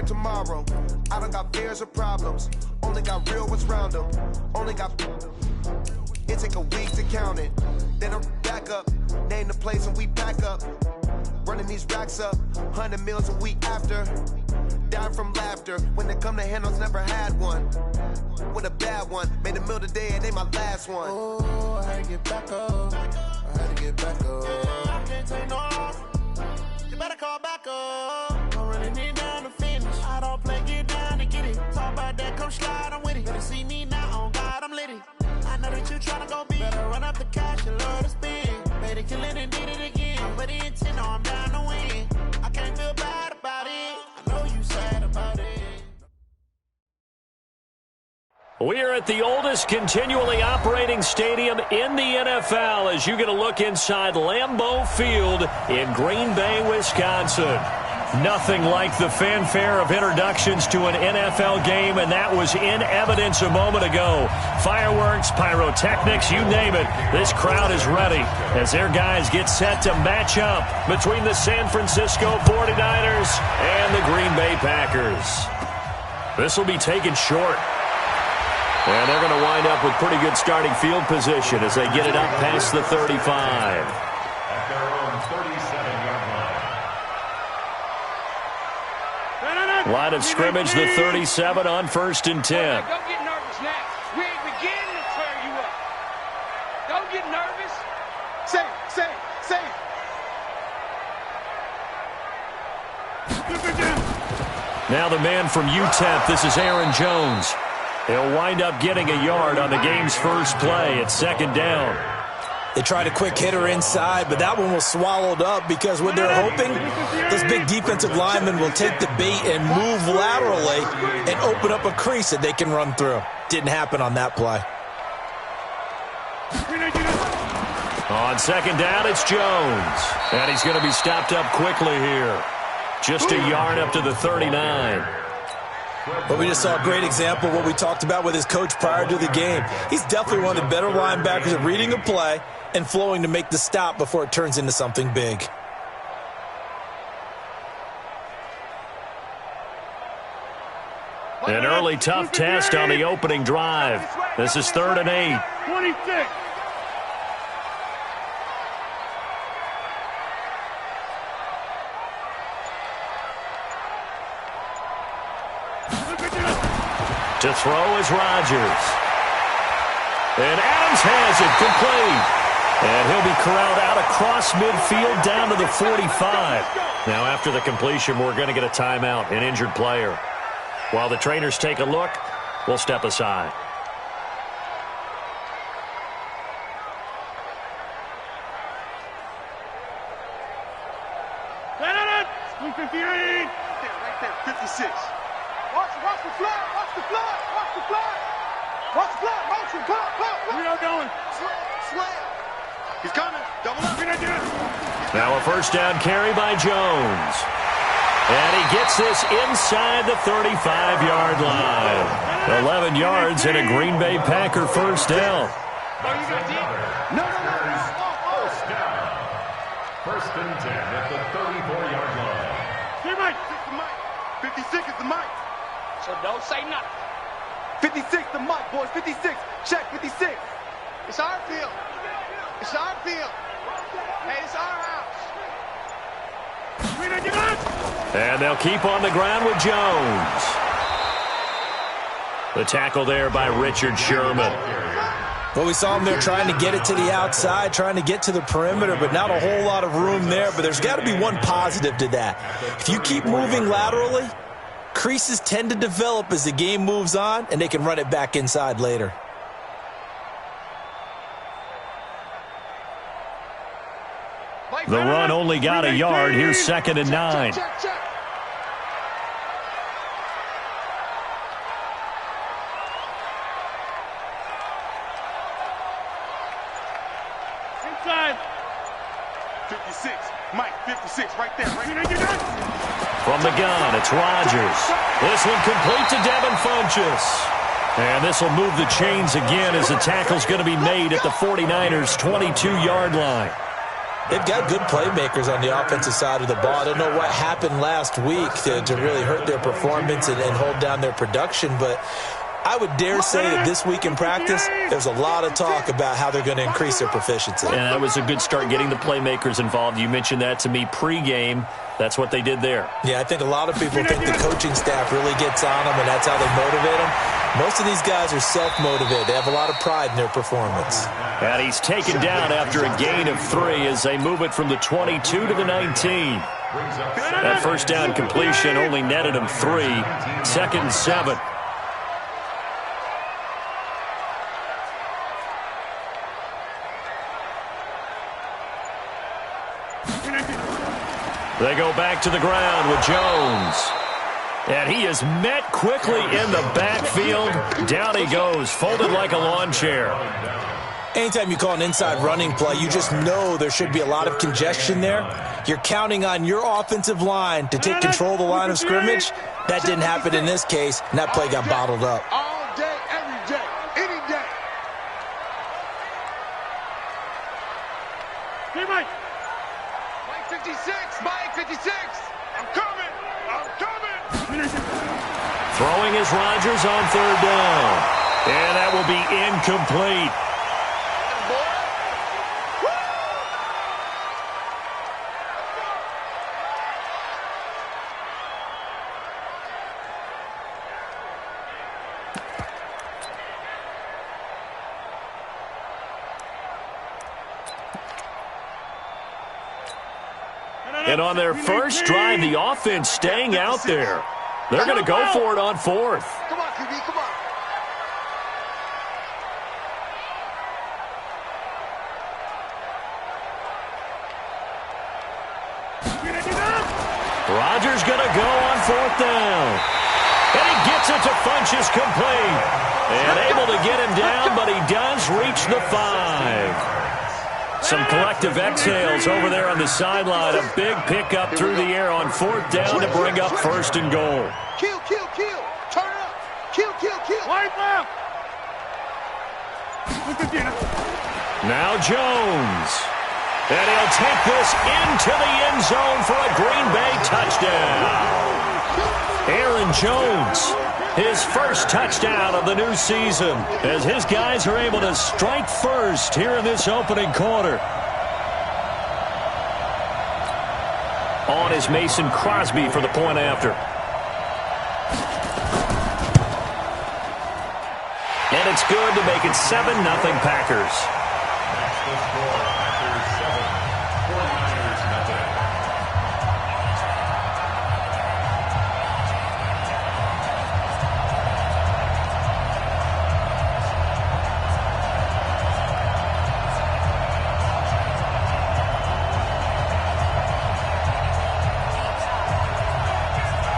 tomorrow. I don't got fears or problems. Only got real ones round them. Only got... It take a week to count it. Then I'm back up. Name the place and we pack up. Running these racks up. 100 meals a week after. Dying from laughter. When they come to handles, never had one. With a bad one. Made a meal today and they my last one. Oh, I had to get back up. I had to get back up. I can't take no loss. You better call back up. Don't really need down to finish. I don't play, get down to get it. Talk about that, come slide, I'm with it. Better see me now, on God, I'm litty. I know that you tryna go big. Better run up the cash and love to spend. Made a killing and did it again. I'm ready and 10, I'm down to win. I can't feel bad about it. I know you sad about it. We are at the oldest continually operating stadium in the NFL as you get a look inside Lambeau Field in Green Bay, Wisconsin. Nothing like the fanfare of introductions to an NFL game, and that was in evidence a moment ago. Fireworks, pyrotechnics, you name it. This crowd is ready as their guys get set to match up between the San Francisco 49ers and the Green Bay Packers. This will be taken short. And they're going to wind up with pretty good starting field position as they get it up past the 35. At their own 37-yard line. Line of scrimmage, the 37 on 1st and 10. Don't get nervous now. We ain't beginning to tear you up. Don't get nervous. Safe. Now the man from UTEP, this is Aaron Jones. He'll wind up getting a yard on the game's first play. It's 2nd down. They tried a quick hitter inside, but that one was swallowed up because what they're hoping, this big defensive lineman will take the bait and move laterally and open up a crease that they can run through. Didn't happen on that play. On 2nd down, it's Jones. And he's going to be stopped up quickly here. Just a yard up to the 39. But we just saw a great example of what we talked about with his coach prior to the game. He's definitely one of the better linebackers at reading a play and flowing to make the stop before it turns into something big. An early tough test on the opening drive. This is 3rd and 8. 26. To throw is Rodgers. And Adams has it complete. And he'll be corralled out across midfield down to the 45. Now after the completion, we're going to get a timeout, an injured player. While the trainers take a look, we'll step aside. Swing 58. Right there, 56. Watch the flag, watch the flag, watch the flag. Watch the flag, motion, pop. Where y'all going? Slam. He's coming. Double up. Now a 1st down carry by Jones. And he gets this inside the 35-yard line. 11 yards and a Green Bay Packer 1st down. Oh, you got deep? No. 1st down. 1st and 10 at the 34-yard line. Here, Mike. 56 is the mic. So don't say nothing. 56 the mic, boys. 56. Check 56. It's our field. It's our field. Hey, it's our house. And they'll keep on the ground with Jones. The tackle there by Richard Sherman. Well, we saw him there trying to get it to the outside, trying to get to the perimeter, but not a whole lot of room there. But there's got to be one positive to that. If you keep moving laterally, creases tend to develop as the game moves on, and they can run it back inside later. The run only got a yard. Here's 2nd and 9. Check. Inside. 56. Mike, 56 right there. From the gun, it's Rodgers. This one complete to Devin Funchess. And this will move the chains again as the tackle's going to be made at the 49ers' 22-yard line. They've got good playmakers on the offensive side of the ball. I don't know what happened last week to really hurt their performance and hold down their production, but I would dare say that this week in practice, there's a lot of talk about how they're going to increase their proficiency. And that was a good start getting the playmakers involved. You mentioned that to me pregame. That's what they did there. Yeah, I think a lot of people think the coaching staff really gets on them, and that's how they motivate them. Most of these guys are self-motivated. They have a lot of pride in their performance. And he's taken down after a gain of 3 as they move it from the 22 to the 19. That first down completion only netted him 3. 2nd and 7. They go back to the ground with Jones. And he is met quickly in the backfield. Down he goes, folded like a lawn chair. Anytime you call an inside running play, you just know there should be a lot of congestion there. You're counting on your offensive line to take control of the line of scrimmage. That didn't happen in this case, and that play got bottled up. All day, every day, any day. Hey, Mike. Mike 56, Mike 56. I'm coming. I'm coming. Throwing is Rodgers on 3rd down. And that will be incomplete. And on their first drive, the offense staying out there. They're going to go for it on 4th. Come on, QB, come on. Rodgers going to go on 4th down. And he gets it to Funchess complete. And able to get him down, but he does reach the 5. Some collective exhales over there on the sideline. A big pickup through the air on 4th down to bring up 1st and goal. Kill, kill, kill. Turn it up. Kill, kill, kill. Wipe up. Now Jones. And he'll take this into the end zone for a Green Bay touchdown. Aaron Jones, his first touchdown of the new season, as his guys are able to strike first here in this opening quarter. On is Mason Crosby for the point after. And it's good to make it 7-0 Packers.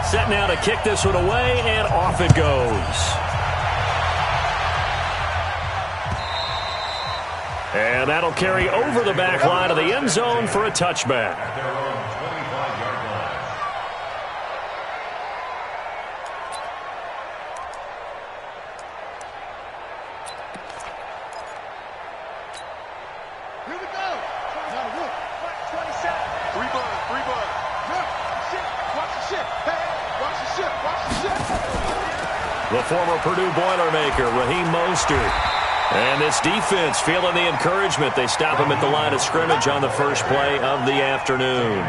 Set now to kick this one away, and off it goes. And that'll carry over the back line of the end zone for a touchback. Here we go. Watch 27. 3 buds, 3 buds. Watch the ship. Hey, watch the ship. Watch the ship. The former Purdue Boilermaker, Raheem Mostert. And this defense feeling the encouragement. They stop him at the line of scrimmage on the first play of the afternoon.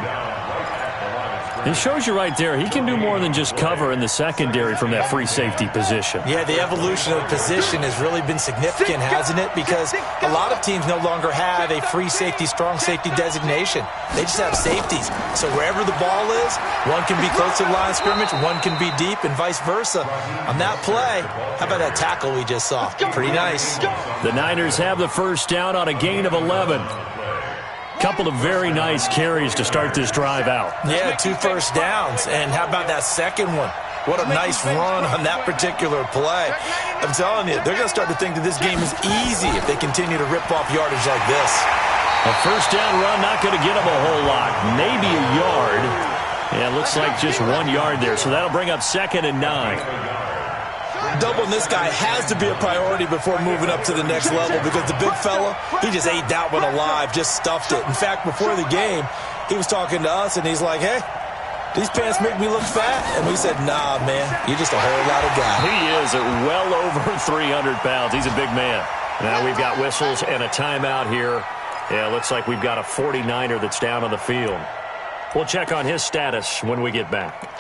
It shows you right there, he can do more than just cover in the secondary from that free safety position. Yeah, the evolution of the position has really been significant, hasn't it? Because a lot of teams no longer have a free safety, strong safety designation. They just have safeties. So wherever the ball is, one can be close to the line of scrimmage, one can be deep, and vice versa. On that play, how about that tackle we just saw? Pretty nice. The Niners have the first down on a gain of 11. Couple of very nice carries to start this drive out. Yeah, 2 first downs. And how about that second one? What a nice run on that particular play. I'm telling you, they're going to start to think that this game is easy if they continue to rip off yardage like this. A first down run not going to get them a whole lot. Maybe a yard. Yeah, it looks like just 1 yard there. So that'll bring up 2nd and 9. doubling this guy has to be a priority before moving up to the next level because the big fella, he just ate that one alive, just stuffed it. In fact, before the game, he was talking to us, and he's like, hey, these pants make me look fat. And we said, nah, man, you're just a whole lot of guy. He is at well over 300 pounds. He's a big man. Now we've got whistles and a timeout here. Yeah, looks like we've got a 49er that's down on the field. We'll check on his status when we get back.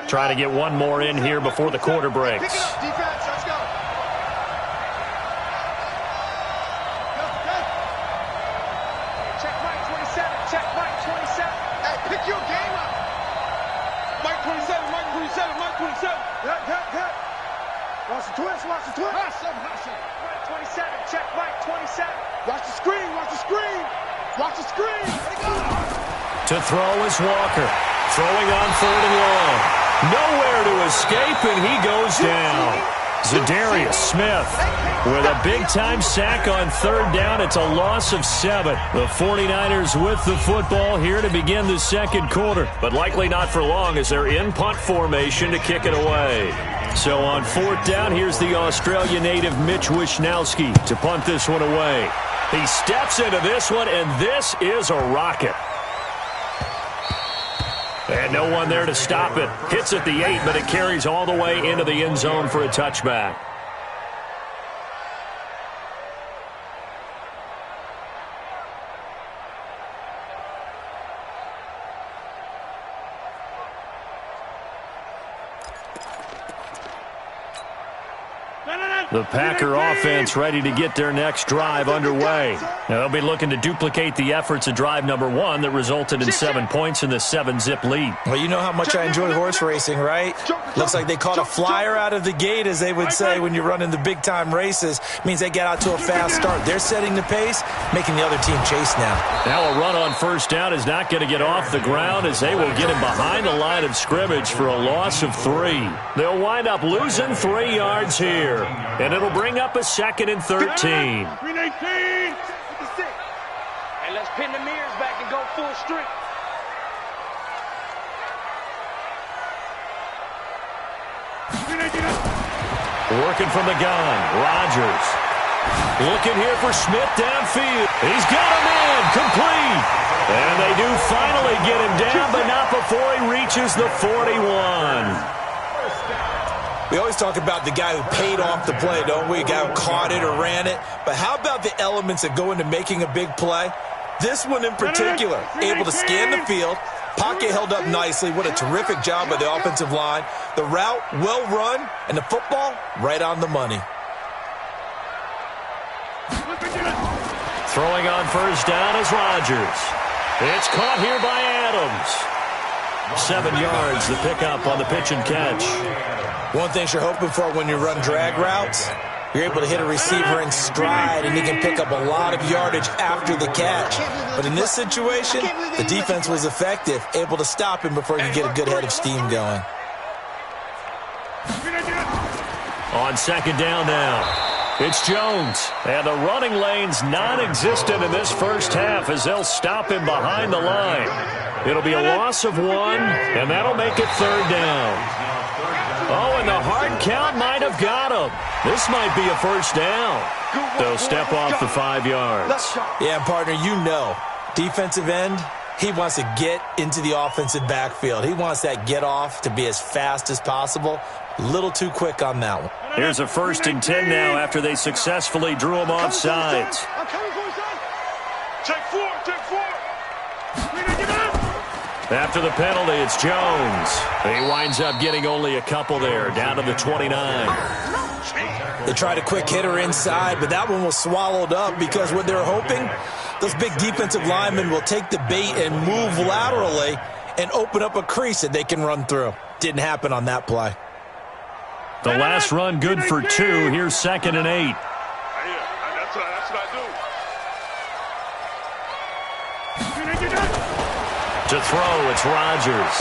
Try to get one more in here before the quarter breaks. Pick it up, defense. Let's go. Check Mike 27. Check Mike 27. Hey, pick your game up. Mike 27. Mike 27. Mike 27. Good. Watch the twist. Watch the twist. Mike 27. Check Mike 27. Watch the screen. Watch the screen. Watch the screen. Let it go. To throw is Walker. Throwing on 3rd and long. Nowhere to escape, and he goes down. Zadarius Smith with a big-time sack on 3rd down. It's a loss of 7. The 49ers with the football here to begin the second quarter, but likely not for long as they're in punt formation to kick it away. So on 4th down, here's the Australia native Mitch Wishnowsky to punt this one away. He steps into this one, and this is a rocket. And no one there to stop it. Hits at the 8, but it carries all the way into the end zone for a touchback. The Packer offense ready to get their next drive underway. Now, they'll be looking to duplicate the efforts of drive number 1 that resulted in 7 points in the 7-zip lead. Well, you know how much I enjoy horse racing, right? Looks like they caught a flyer out of the gate, as they would say when you're running the big-time races. Means they get out to a fast start. They're setting the pace, making the other team chase now. Now a run on 1st down is not going to get off the ground as they will get him behind the line of scrimmage for a loss of 3. They'll wind up losing 3 yards here. And it'll bring up a 2nd and 13. Green 18. Hey, let's pin the mirrors back and go full strength. Working from the gun, Rodgers. Looking here for Smith downfield. He's got him in, complete. And they do finally get him down, but not before he reaches the 41. We always talk about the guy who paid off the play, don't we? A guy who caught it or ran it. But how about the elements that go into making a big play? This one in particular, able to scan the field. Pocket held up nicely. What a terrific job by the offensive line. The route, well run, and the football, right on the money. Throwing on 1st down is Rodgers. It's caught here by Adams. 7 yards, the pickup on the pitch and catch. One thing you're hoping for when you run drag routes, you're able to hit a receiver in stride, and he can pick up a lot of yardage after the catch. But in this situation, the defense was effective, able to stop him before he could get a good head of steam going. On 2nd down now, it's Jones. And the running lane's non-existent in this first half as they'll stop him behind the line. It'll be a loss of 1, and that'll make it 3rd down. Oh, and the hard count might have got him. This might be a 1st down. They'll step off the 5 yards. Yeah, partner, you know, defensive end, he wants to get into the offensive backfield. He wants that get off to be as fast as possible. A little too quick on that one. Here's a 1st and 10 now after they successfully drew him off sides. Check 4. After the penalty, it's Jones. He winds up getting only a couple there, down to the 29. They tried a quick hitter inside, but that one was swallowed up because what they're hoping, those big defensive linemen will take the bait and move laterally and open up a crease that they can run through. Didn't happen on that play. The last run good for 2. Here's 2nd and 8. That's what I do. To throw, it's Rodgers.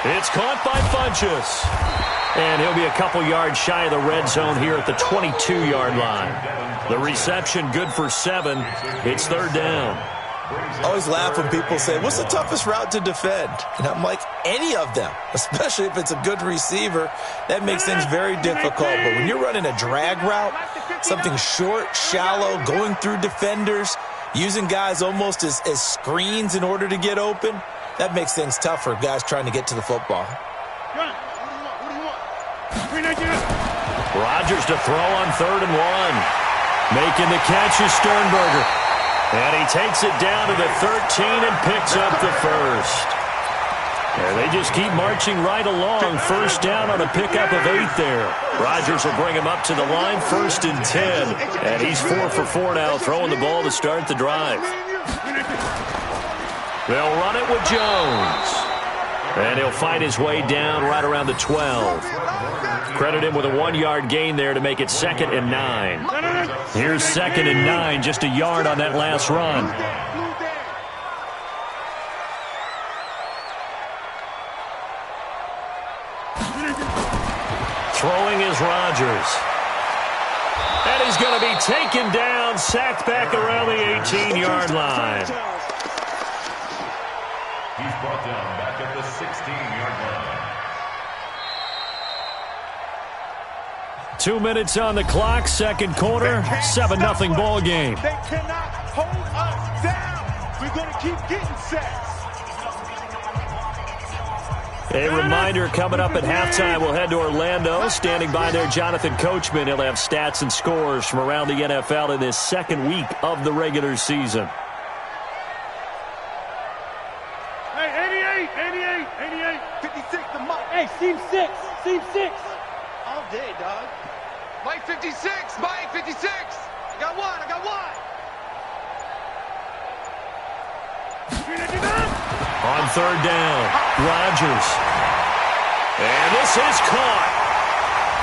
It's caught by Funchess. And he'll be a couple yards shy of the red zone here at the 22-yard line. The reception good for 7. It's 3rd down. I always laugh when people say, what's the toughest route to defend? And I'm like, any of them, especially if it's a good receiver. That makes things very difficult. But when you're running a drag route, something short, shallow, going through defenders, using guys almost as screens in order to get open, that makes things tough for guys trying to get to the football. Rodgers to throw on 3rd and 1. Making the catch is Sternberger. And he takes it down to the 13 and picks up the first. And they just keep marching right along. First down on a pickup of 8 there. Rodgers will bring him up to the line, 1st and 10. And he's 4 for 4 now, throwing the ball to start the drive. They'll run it with Jones. And he'll fight his way down right around the 12. Credit him with a 1-yard gain there to make it 2nd and 9. Here's 2nd and 9, just a yard on that last run. Throwing is Rodgers. And he's going to be taken down, sacked back around the 18-yard line. He's brought down back at the 16-yard line. 2 minutes on the clock, 2nd quarter, 7-0 ball game. They cannot hold us down. We're going to keep getting sacks. A reminder coming up at halftime, we'll head to Orlando. Standing by there, Jonathan Coachman. He'll have stats and scores from around the NFL in this 2nd week of the regular season. Hey, 88, 56, the mark. Hey, seam 6. All day, dog. Mike 56, Mike 56. I got one. On 3rd down, Rodgers. And this is caught.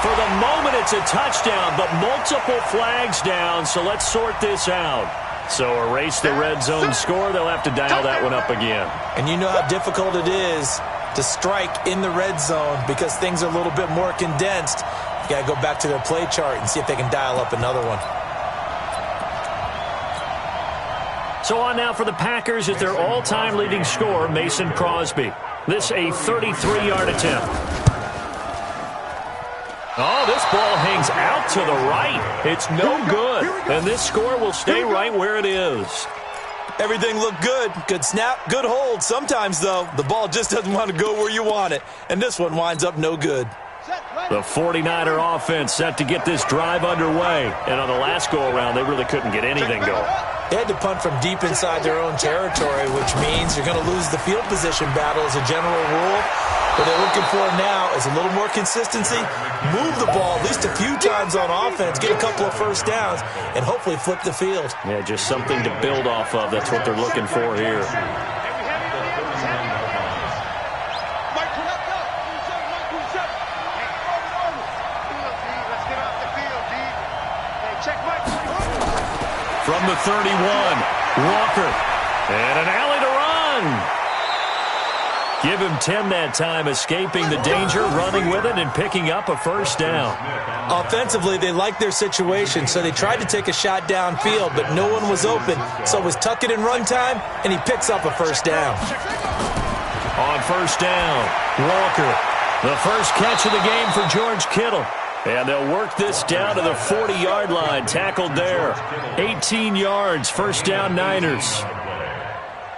For the moment, it's a touchdown, but multiple flags down, so let's sort this out. So erase the red zone score. They'll have to dial that one up again. And you know how difficult it is to strike in the red zone because things are a little bit more condensed. You got to go back to their play chart and see if they can dial up another one. So on now for the Packers at their all-time leading scorer, Mason Crosby. This a 33-yard attempt. Oh, this ball hangs out to the right. It's no good. And this score will stay right where it is. Everything looked good. Good snap, good hold. Sometimes, though, the ball just doesn't want to go where you want it. And this one winds up no good. The 49er offense set to get this drive underway. And on the last go-around, they really couldn't get anything going. They had to punt from deep inside their own territory, which means you're going to lose the field position battle as a general rule. What they're looking for now is a little more consistency, move the ball at least a few times on offense, get a couple of first downs, and hopefully flip the field. Yeah, just something to build off of. That's what they're looking for here. From the 31, Walker. And an alley to run. Give him 10 that time, escaping the danger, running with it, and picking up a first down. Offensively, they liked their situation, so they tried to take a shot downfield, but no one was open. So it was tuck it in run time, and he picks up a first down. On first down, Walker. The first catch of the game for George Kittle. And they'll work this down to the 40-yard line, tackled there. 18 yards, first down Niners.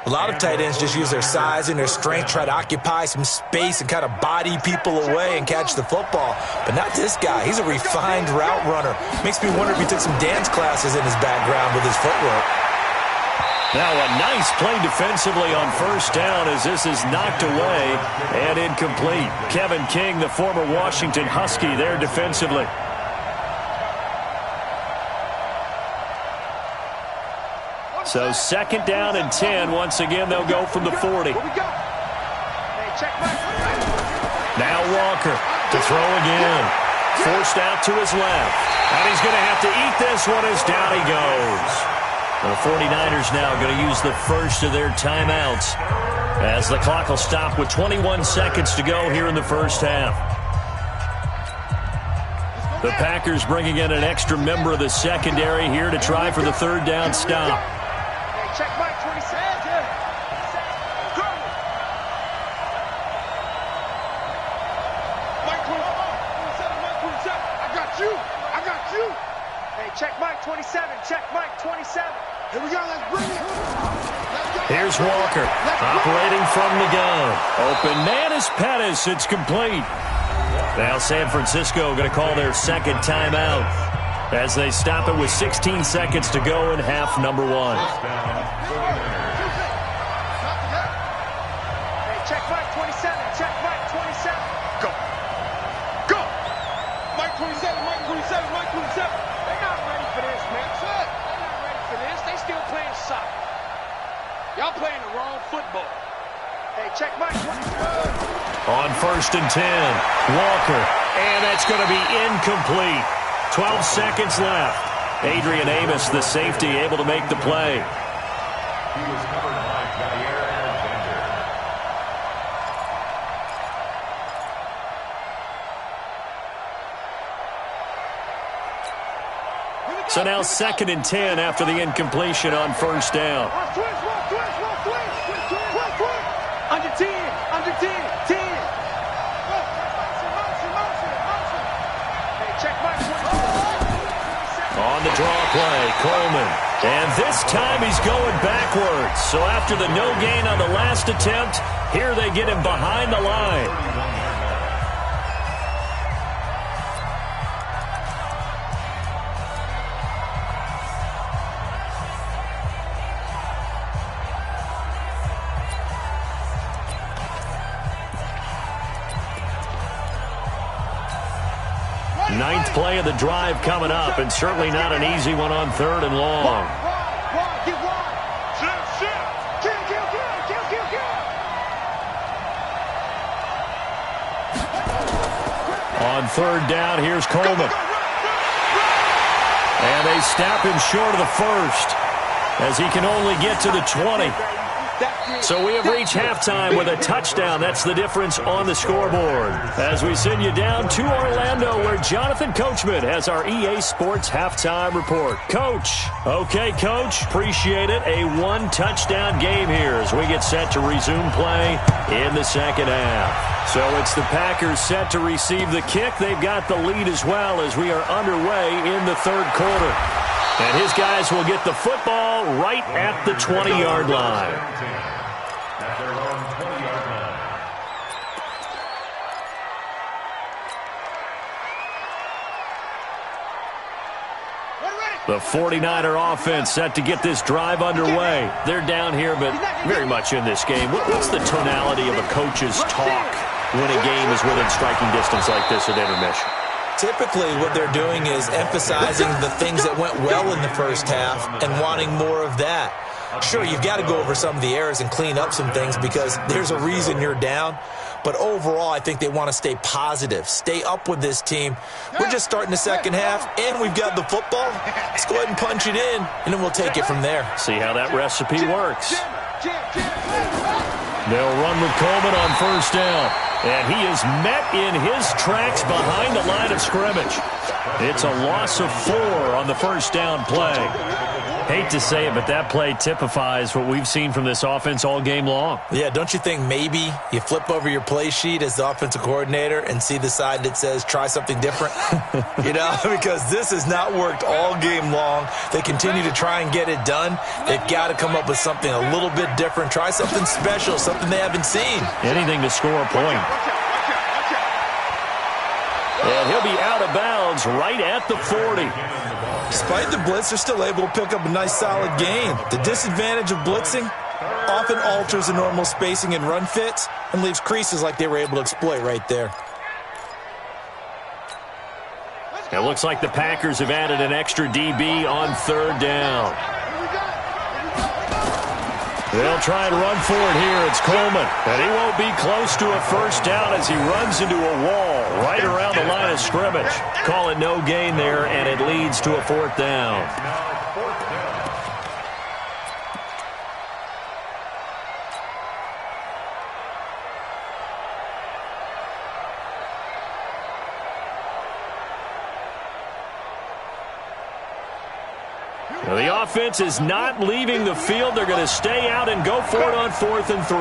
A lot of tight ends just use their size and their strength, try to occupy some space and kind of body people away and catch the football. But not this guy. He's a refined route runner. Makes me wonder if he took some dance classes in his background with his footwork. Now a nice play defensively on first down as this is knocked away and incomplete. Kevin King, the former Washington Husky, there defensively. So 2nd down and 10. Once again, they'll go from the 40. Now Walker to throw again. Forced out to his left. And he's going to have to eat this one as down he goes. The 49ers now going to use the first of their timeouts as the clock will stop with 21 seconds to go here in the first half. The Packers bringing in an extra member of the secondary here to try for the 3rd down stop. Check Mike, 27. Here we go, let's bring it. Here's Walker, operating from the gun. Open man is Pettis. It's complete. Now San Francisco going to call their second timeout as they stop it with 16 seconds to go in half number 1. Hey, check Mike, 27. Check Mike, 27. Go. Go. Mike 27, Mike 27, Mike 27. They're not ready for this, man. They're not ready for this. They still playing soccer. Y'all playing the wrong football. Hey, check Mike 27. On 1st and 10, Walker, and that's going to be incomplete. 12 seconds left. Adrian Amos, the safety, able to make the play. He was covered by Jair Alexander. So now 2nd and 10 after the incompletion on 1st down. Under 10, under 10, 10. Hey, check Mike 27. On the draw play, Coleman. And this time he's going backwards. So after the no gain on the last attempt, here they get him behind the line. Ninth play of the drive coming up, and certainly not an easy one on 3rd and long. On 3rd down, here's Coleman. And they stop him short of the 1st as he can only get to the 20. So we have reached halftime with a touchdown. That's the difference on the scoreboard. As we send you down to Orlando, where Jonathan Coachman has our EA Sports halftime report. Coach. Okay, Coach. Appreciate it. A 1-touchdown game here as we get set to resume play in the second half. So it's the Packers set to receive the kick. They've got the lead as well as we are underway in the 3rd quarter. And his guys will get the football right at the 20-yard line. At their own 20-yard line. The 49er offense set to get this drive underway. They're down here, but very much in this game. What's the tonality of a coach's talk when a game is within striking distance like this at intermission? Typically, what they're doing is emphasizing the things that went well in the first half and wanting more of that. Sure, you've got to go over some of the errors and clean up some things because there's a reason you're down. But overall, I think they want to stay positive, stay up with this team. We're just starting the second half, and we've got the football. Let's go ahead and punch it in, and then we'll take it from there. See how that recipe works. They'll run with Coleman on 1st down. And he is met in his tracks behind the line of scrimmage. It's a loss of 4 on the 1st down play. Hate to say it, but that play typifies what we've seen from this offense all game long. Yeah, don't you think maybe you flip over your play sheet as the offensive coordinator and see the side that says try something different? You know, because this has not worked all game long. They continue to try and get it done. They've got to come up with something a little bit different. Try something special, something they haven't seen. Anything to score a point. And he'll be out of bounds right at the 40. Despite the blitz, they're still able to pick up a nice solid gain. The disadvantage of blitzing often alters the normal spacing and run fits and leaves creases like they were able to exploit right there. It looks like the Packers have added an extra DB on 3rd down. They'll try and run for it here. It's Coleman. And he won't be close to a 1st down as he runs into a wall right around the line of scrimmage. Call it no gain there, and it leads to a 4th down. The offense is not leaving the field. They're going to stay out and go for it on 4th and 3.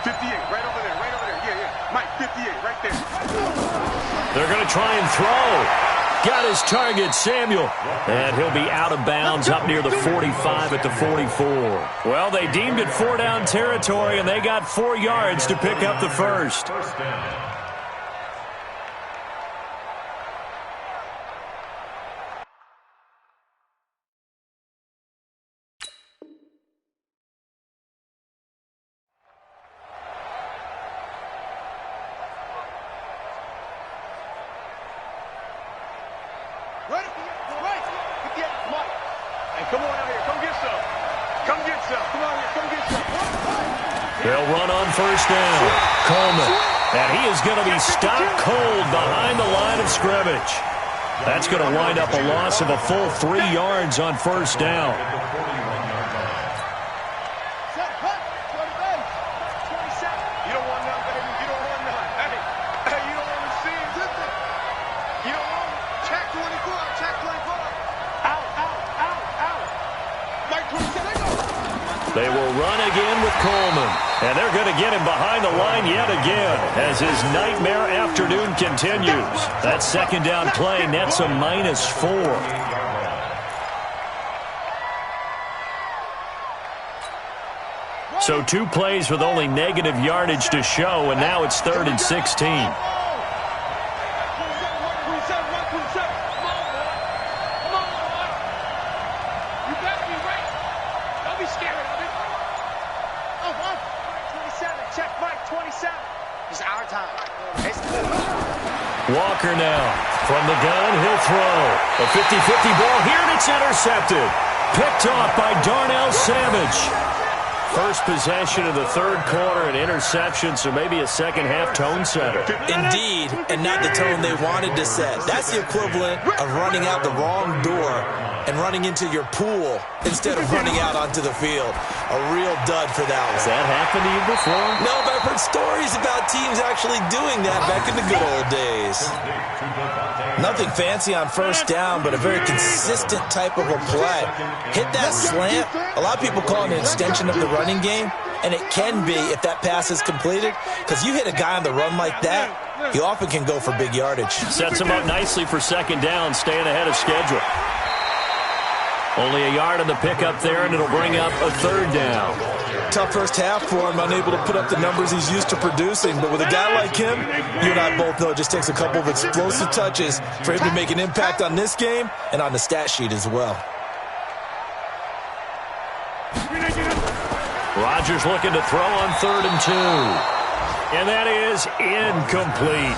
58. They're going to try and throw. Got his target, Samuel. And he'll be out of bounds up near the 45 at the 44. Well, they deemed it 4-down territory, and they got 4 yards to pick up the first. They'll run on first down. Coleman. And he is going to be stopped cold behind the line of scrimmage. That's going to wind up a loss of a full 3 yards on first down. They will run again with Coleman. And they're going to get him behind the line yet again as his nightmare afternoon continues. That second down play nets a -4. So 2 plays with only negative yardage to show, and now it's 3rd and 16. Walker now from the gun. He'll throw. A 50-50 ball here, and it's intercepted. Picked off by Darnell Savage. First possession of the 3rd quarter, an interception, so maybe a second-half tone setter. Indeed, and not the tone they wanted to set. That's the equivalent of running out the wrong door and running into your pool instead of running out onto the field. A real dud for that one. Has that happened to you before? No, but I've heard stories about teams actually doing that back in the good old days. Nothing fancy on first down, but a very consistent type of a play. Hit that slant. A lot of people call it an extension of the running game, and it can be if that pass is completed, because you hit a guy on the run like that, he often can go for big yardage. Sets him up nicely for second down, staying ahead of schedule. Only a yard on the pickup there, and it'll bring up a 3rd down. Tough first half for him, unable to put up the numbers he's used to producing. But with a guy like him, you and I both know it just takes a couple of explosive touches for him to make an impact on this game and on the stat sheet as well. Rodgers looking to throw on 3rd and 2. And that is incomplete.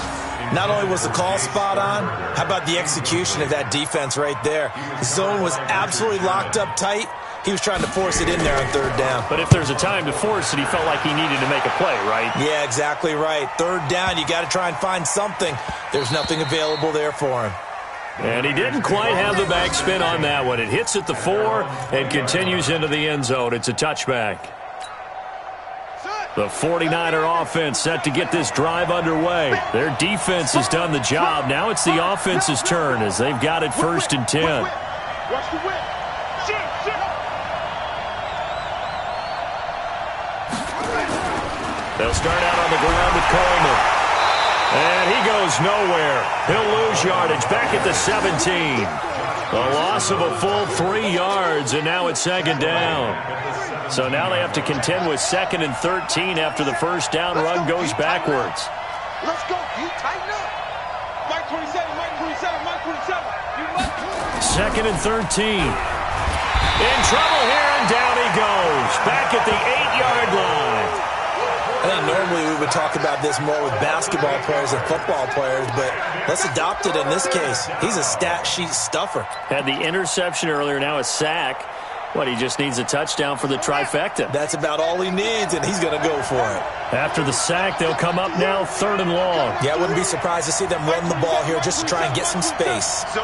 Not only was the call spot on, how about the execution of that defense right there? The zone was absolutely locked up tight. He was trying to force it in there on 3rd down. But if there's a time to force it, he felt like he needed to make a play, right? Yeah, exactly right. 3rd down, you got to try and find something. There's nothing available there for him. And he didn't quite have the backspin on that one. It hits at the 4 and continues into the end zone. It's a touchback. The 49er offense set to get this drive underway. Their defense has done the job. Now it's the offense's turn as they've got it 1st and 10. Watch the whip. They'll start out on the ground with Coleman. And he goes nowhere. He'll lose yardage back at the 17. A loss of a full 3 yards, and now it's 2nd down. So now they have to contend with 2nd and 13 after the first down run goes backwards. Let's go. You tighten up. Mike 27, Mike 27, Mike 27. 2nd and 13. In trouble here, and down he goes. Back at the 8-yard line. I think normally we would talk about this more with basketball players and football players, but let's adopt it in this case. He's a stat sheet stuffer. Had the interception earlier, now a sack. What, he just needs a touchdown for the trifecta. That's about all he needs, and he's going to go for it. After the sack, they'll come up now 3rd and long. Yeah, I wouldn't be surprised to see them run the ball here just to try and get some space. Hey,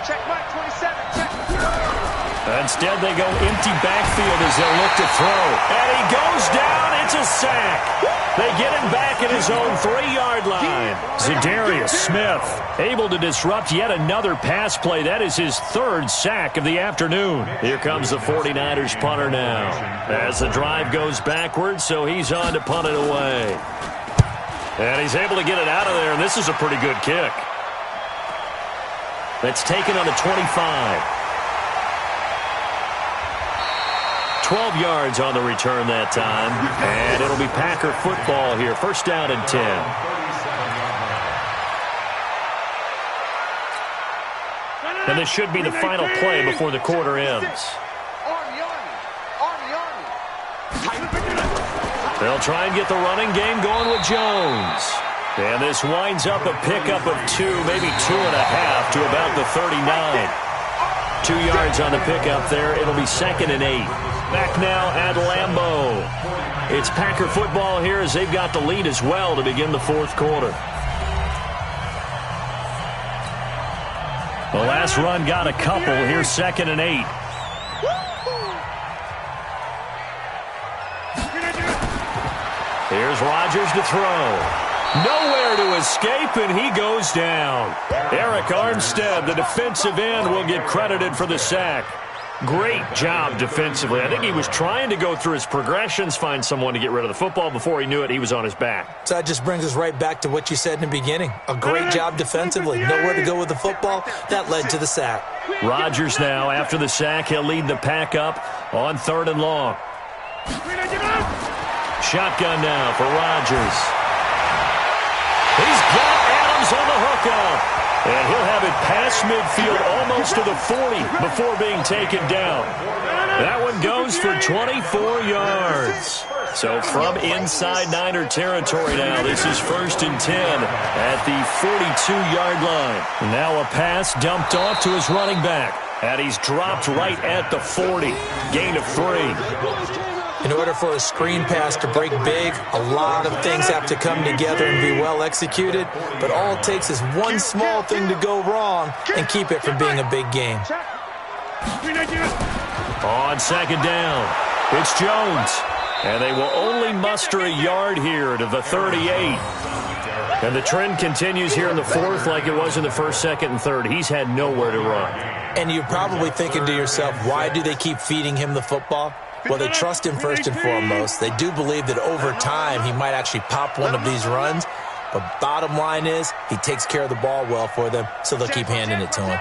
check Mike 27, check. Instead, they go empty backfield as they'll look to throw. And he goes down. It's a sack. They get him back at his own 3-yard line. Zadarius Smith able to disrupt yet another pass play. That is his 3rd sack of the afternoon. Here comes the 49ers punter now. As the drive goes backwards, so he's on to punt it away. And he's able to get it out of there, and this is a pretty good kick. That's taken on the 25. 12 yards on the return that time, and it'll be Packer football here. First down and 10. And this should be the final play before the quarter ends. They'll try and get the running game going with Jones. And this winds up a pickup of 2, maybe 2.5 to about the 39. 2 yards on the pickup there. It'll be 2nd and 8. Back now at Lambeau. It's Packer football here as they've got the lead as well to begin the fourth quarter. The last run got a couple. Here's 2nd and 8. Here's Rodgers to throw. Nowhere to escape, and he goes down. Eric Armstead, the defensive end, will get credited for the sack. Great job defensively. I think he was trying to go through his progressions, find someone to get rid of the football. Before he knew it, he was on his back. So that just brings us right back to what you said in the beginning. A great job defensively. Nowhere to go with the football. That led to the sack. Rodgers now, after the sack, he'll lead the pack up on 3rd and long. Shotgun now for Rodgers. He's got Adams on the hookup. And he'll have it past midfield almost to the 40 before being taken down. That one goes for 24 yards. So from inside Niner territory now, this is 1st and 10 at the 42-yard line. Now a pass dumped off to his running back. And he's dropped right at the 40. Gain of 3. In order for a screen pass to break big, a lot of things have to come together and be well executed, but all it takes is one small thing to go wrong and keep it from being a big game. On 2nd down, it's Jones, and they will only muster a yard here to the 38. And the trend continues here in the 4th like it was in the 1st, 2nd, and 3rd. He's had nowhere to run. And you're probably thinking to yourself, why do they keep feeding him the football? Well, they trust him first and foremost. They do believe that over time he might actually pop one of these runs. But bottom line is he takes care of the ball well for them, so they'll keep handing it to him.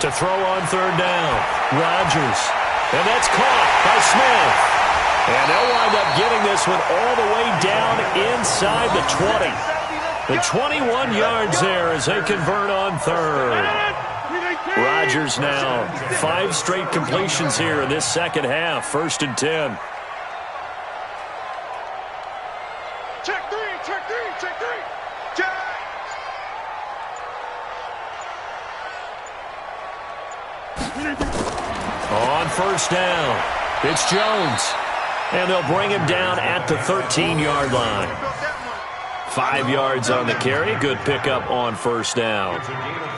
To throw on 3rd down, Rodgers. And that's caught by Smith. And they'll wind up getting this one all the way down inside the 20. The 21 yards there as they convert on 3rd. Rodgers now, 5 straight completions here in this second half. 1st and 10. Check 3, check 3, check 3. Check. On 1st down, it's Jones. And they'll bring him down at the 13-yard line. 5 yards on the carry. Good pickup on 1st down.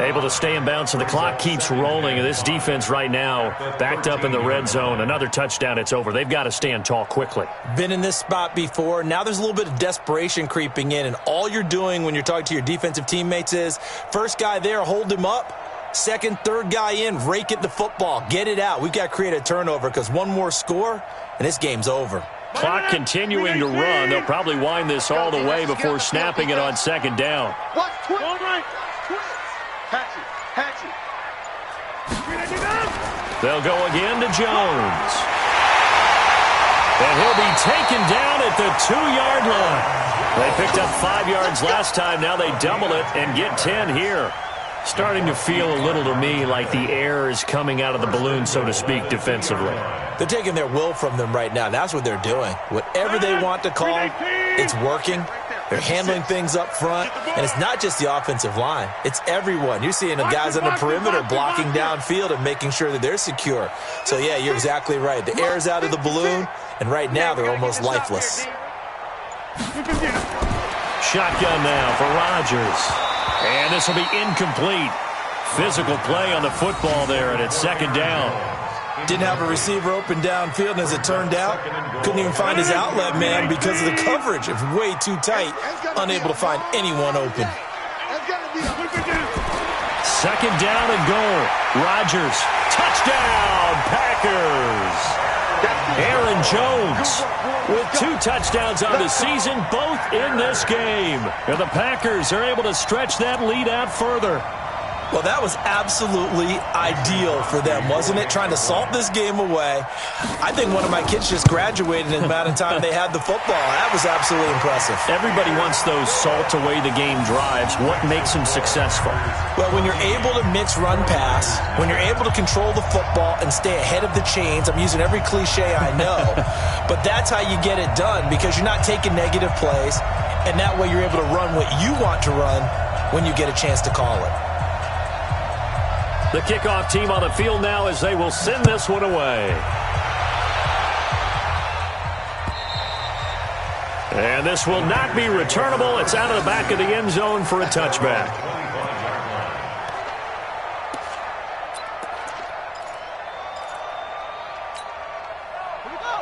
Able to stay in bounds, and the clock keeps rolling. And this defense right now backed up in the red zone. Another touchdown, it's over. They've got to stand tall quickly. Been in this spot before. Now there's a little bit of desperation creeping in. And all you're doing when you're talking to your defensive teammates is, first guy there, hold him up. Second, third guy in, rake it the football. Get it out. We've got to create a turnover because one more score, and this game's over. Clock continuing to run. They'll probably wind this all the way before snapping it on 2nd down. They'll go again to Jones. And he'll be taken down at the 2-yard line. They picked up 5 yards last time. Now they double it and get 10 here. Starting to feel a little to me like the air is coming out of the balloon, so to speak, defensively. They're taking their will from them right now. That's what they're doing. Whatever they want to call, it's working. They're handling things up front, and it's not just the offensive line. It's everyone. You're seeing the guys on the perimeter blocking downfield and making sure that they're secure. So, yeah, you're exactly right. The air's out of the balloon, and right now they're almost lifeless. Shotgun now for Rodgers. And this will be incomplete. Physical play on the football there, and it's 2nd down. Didn't have a receiver open downfield, and as it turned out, couldn't even find his outlet man because of the coverage. It was way too tight, unable to find anyone open. 2nd down and goal. Rodgers, touchdown, Packers. Aaron Jones with 2 touchdowns on the season, both in this game. And the Packers are able to stretch that lead out further. Well, that was absolutely ideal for them, wasn't it? Trying to salt this game away. I think one of my kids just graduated in the amount of time they had the football. That was absolutely impressive. Everybody wants those salt-away-the-game drives. What makes them successful? Well, when you're able to mix run-pass, when you're able to control the football and stay ahead of the chains, I'm using every cliche I know, but that's how you get it done because you're not taking negative plays, and that way you're able to run what you want to run when you get a chance to call it. The kickoff team on the field now as they will send this one away. And this will not be returnable. It's out of the back of the end zone for a touchback.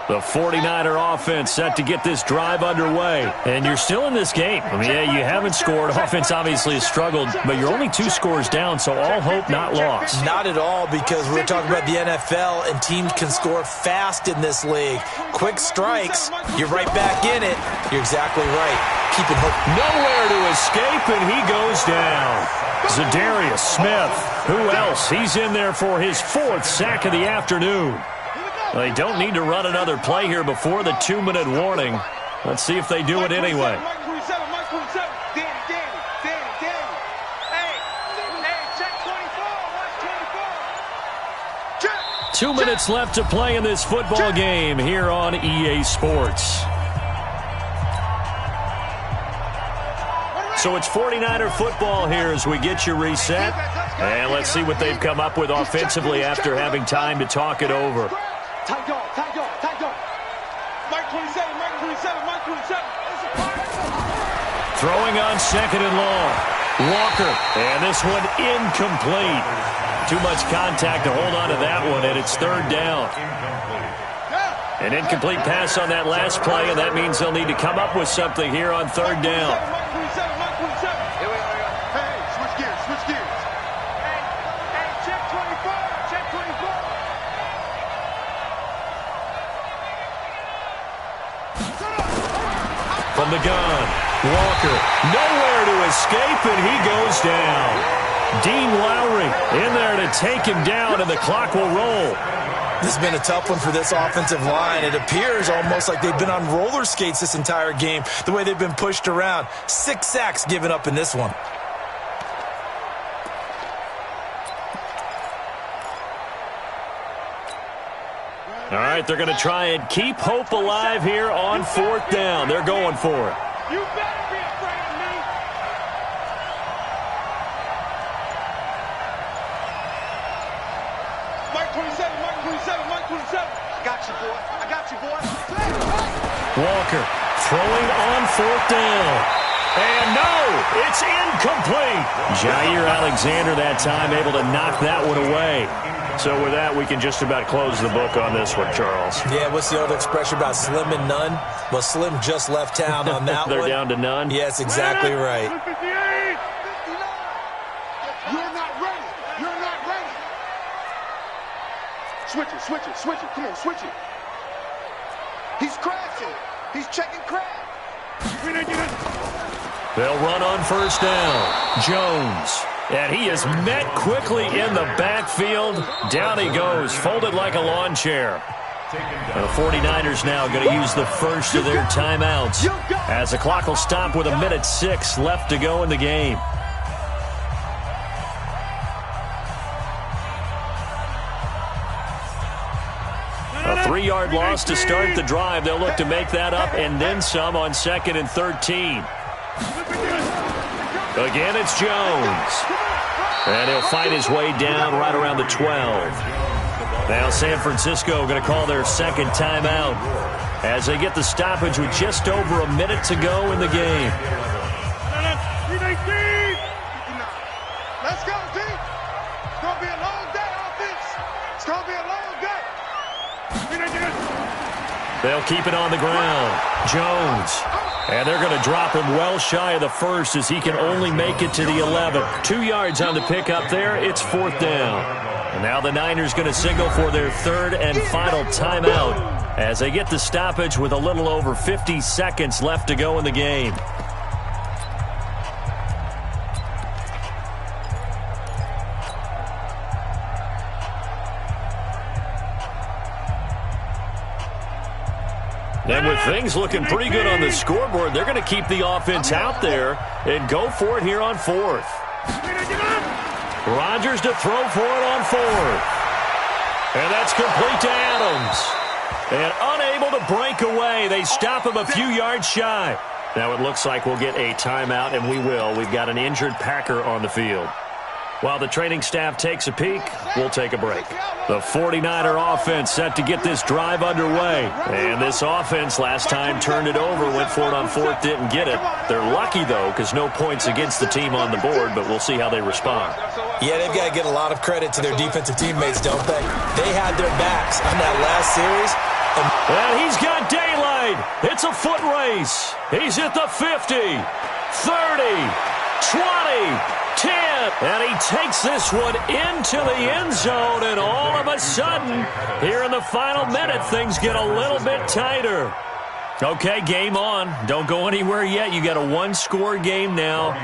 The 49er offense set to get this drive underway. And you're still in this game. I mean, yeah, you haven't scored. Offense obviously has struggled, but you're only 2 scores down, so all hope not lost. Not at all, because we're talking about the NFL, and teams can score fast in this league. Quick strikes, you're right back in it. You're exactly right. Keeping hope. Nowhere to escape, and he goes down. Zadarius Smith. Who else? He's in there for his 4th sack of the afternoon. They don't need to run another play here before the 2-minute warning. Let's see if they do it anyway. 2 minutes left to play in this football game here on EA Sports. So it's 49er football here as we get you reset. And let's see what they've come up with offensively after having time to talk it over. Tight dog. Mike 27, Mike 27, Mike 27. Throwing on 2nd and long. Walker, and this one incomplete. Too much contact to hold on to that one, and it's 3rd down. An incomplete pass on that last play, and that means they'll need to come up with something here on 3rd down. From the gun, Walker, nowhere to escape, and he goes down. Dean Lowry in there to take him down, and the clock will roll. This has been a tough one for this offensive line. It appears almost like they've been on roller skates this entire game, the way they've been pushed around. 6 sacks given up in this one. All right, they're going to try and keep hope alive here on 4th down. They're going for it. You better be afraid of me. Mike 27, Mike 27, Mike 27. I got you, boy. Walker throwing on 4th down. And no, it's incomplete. Jair Alexander that time able to knock that one away. So with that, we can just about close the book on this one, Charles. Yeah, what's the old expression about slim and none? Well, Slim just left town on that They're one. down to none? Yes, exactly right. 58. You're not ready. Switch it. Come on, switch it. He's crashing. He's checking crash. They'll run on 1st down. Jones. And he is met quickly in the backfield. Down he goes, folded like a lawn chair. And the 49ers now going to use the first of their timeouts as the clock will stop with 1:06 left to go in the game. A 3-yard loss to start the drive. They'll look to make that up and then some on 2nd and 13. Again, it's Jones. And he'll fight his way down right around the 12. Now San Francisco going to call their 2nd timeout as they get the stoppage with just over a minute to go in the game. Let's go, team. It's going to be a long day, offense. It's going to be a long day. They'll keep it on the ground. Jones. And they're going to drop him well shy of the first as he can only make it to the 11. 2 yards on the pickup there. It's 4th down. And now the Niners going to signal for their 3rd and final timeout as they get the stoppage with a little over 50 seconds left to go in the game. And with things looking pretty good on the scoreboard, they're going to keep the offense out there and go for it here on 4th. Rodgers to throw for it on 4th. And that's complete to Adams. And unable to break away. They stop him a few yards shy. Now it looks like we'll get a timeout, and we will. We've got an injured Packer on the field. While the training staff takes a peek, we'll take a break. The 49er offense set to get this drive underway. And this offense last time turned it over, went for it on 4th, didn't get it. They're lucky, though, because no points against the team on the board, but we'll see how they respond. Yeah, they've got to get a lot of credit to their defensive teammates, don't they? They had their backs on that last series. And he's got daylight. It's a foot race. He's at the 50, 30, 20, 10, and he takes this one into the end zone, and all of a sudden, here in the final minute, things get a little bit tighter. Okay, game on. Don't go anywhere yet. You got a one-score game now.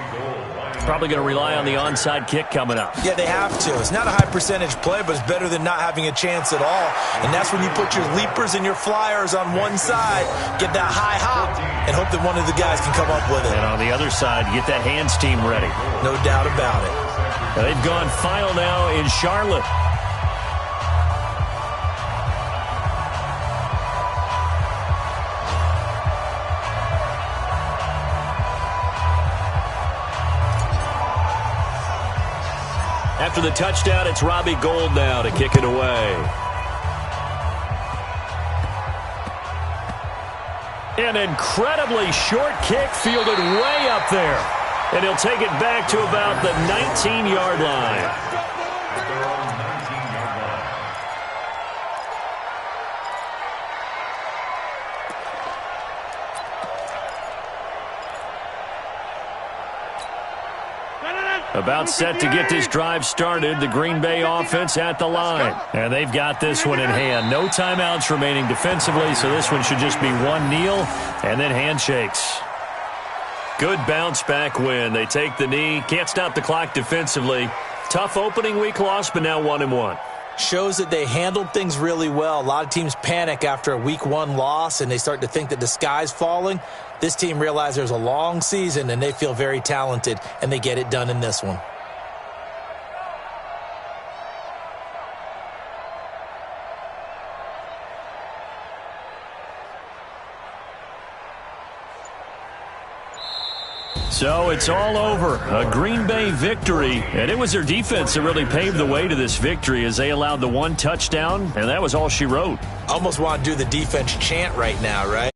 Probably going to rely on the onside kick coming up. Yeah, they have to. It's not a high-percentage play, but it's better than not having a chance at all. And that's when you put your leapers and your flyers on one side, get that high hop, and hope that one of the guys can come up with it. And on the other side, get that hands team ready. No doubt about it. Now, they've gone final now in Charlotte. After the touchdown, it's Robbie Gould now to kick it away. An incredibly short kick fielded way up there. And he'll take it back to about the 19-yard line. About set to get this drive started. The Green Bay offense at the line. And they've got this one in hand. No timeouts remaining defensively, so this one should just be one kneel and then handshakes. Good bounce back win. They take the knee. Can't stop the clock defensively. Tough opening week loss, but now 1-1. Shows that they handled things really well. A lot of teams panic after a week 1 loss, and they start to think that the sky's falling. This team realizes there's a long season, and they feel very talented, and they get it done in this one. So it's all over. A Green Bay victory. And it was their defense that really paved the way to this victory as they allowed the one touchdown, and that was all she wrote. Almost want to do the defense chant right now, right?